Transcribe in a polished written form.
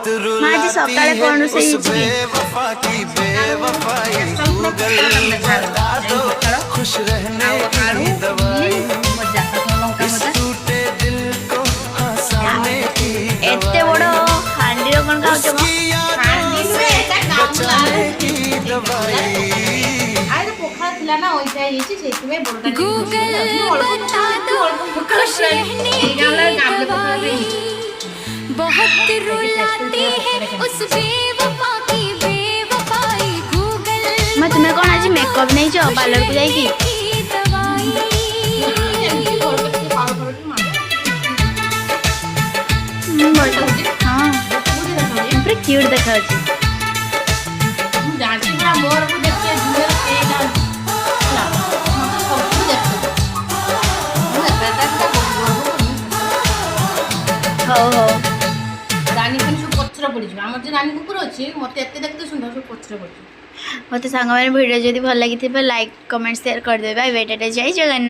माँ जी सकाଳେ कौन से खुश रहने की दवाई इस टूटे दिल को हंसाने की एते बड़ हांडी रो कौन खाऊ उसकी यादें बचाने की दवाई गूगल बता दो खुश रहने बहुत रुलाती है उस बेवफा की बेवफाई गूगल मैं तुम्हें कौन आज मेकअप नहीं जाओ पार्लर को जाएगी की दवाई हाँ पूरा क्यूट देखा हो हो रानी सब पचर पड़ आम जो रानी कुकुर अच्छी मत एत देखते सुंदर सब पचर पड़ मत सांग भिडियो जदि भल लगी लाइक कमेंट शेयर करदे बाय बाय टाटा जय जगन्नाथ।